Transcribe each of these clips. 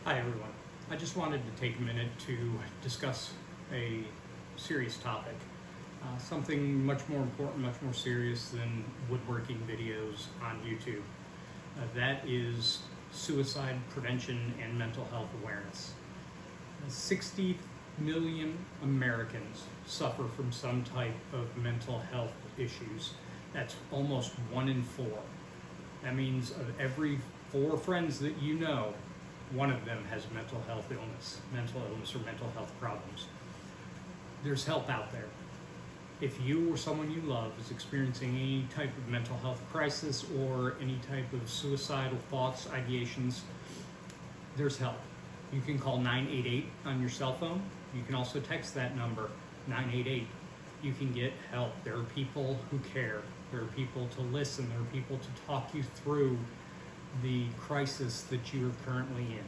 Hi everyone. I just wanted to take a minute to discuss a serious topic. Something much more important, much more serious than woodworking videos on YouTube. That is suicide prevention and mental health awareness. 60 million Americans suffer from some type of mental health issues. That's almost 1 in 4. That means of every 4 friends that you know, one of them has mental illness or mental health problems. There's help out there. If you or someone you love is experiencing any type of mental health crisis or any type of suicidal thoughts, ideations, there's help. You can call 988 on your cell phone. You can also text that number, 988. You can get help. There are people who care. There are people to listen. There are people to talk you through the crisis that you are currently in.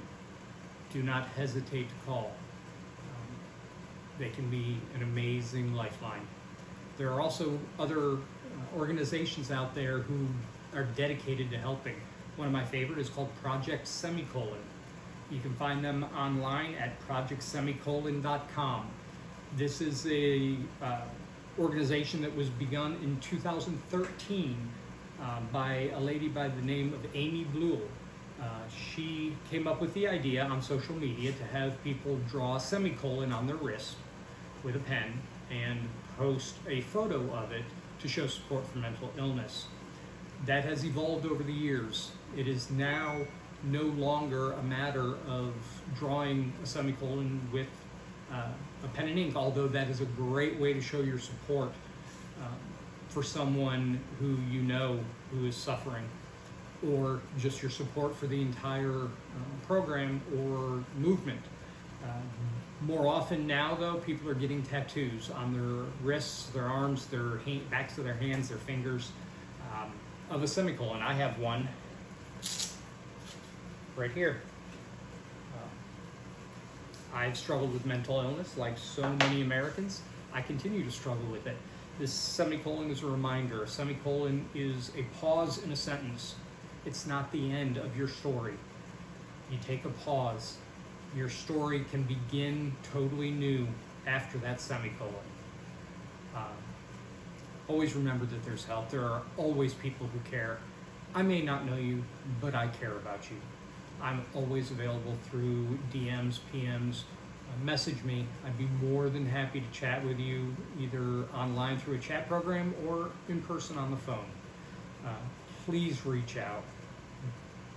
Do not hesitate to call. They can be an amazing lifeline. There are also other organizations out there who are dedicated to helping. One of my favorite is called Project Semicolon. You can find them online at projectsemicolon.com. This is a organization that was begun in 2013 by a lady by the name of Amy Blewell. She came up with the idea on social media to have people draw a semicolon on their wrist with a pen and post a photo of it to show support for mental illness. That has evolved over the years. It is now no longer a matter of drawing a semicolon with a pen and ink, although that is a great way to show your support for someone who you know who is suffering, or just your support for the entire program or movement. More often now, though, people are getting tattoos on their wrists, their arms, their backs of their hands, their fingers, of a semicolon. I have one right here. I've struggled with mental illness like so many Americans. I continue to struggle with it. This semicolon is a reminder. A semicolon is a pause in a sentence. It's not the end of your story. You take a pause. Your story can begin totally new after that semicolon. Always remember that there's help. There are always people who care. I may not know you, but I care about you. I'm always available through DMs, PMs. Message me. I'd be more than happy to chat with you, either online through a chat program or in person on the phone. Please reach out.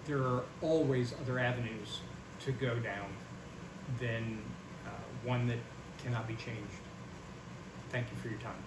There are always other avenues to go down than one that cannot be changed. Thank you for your time.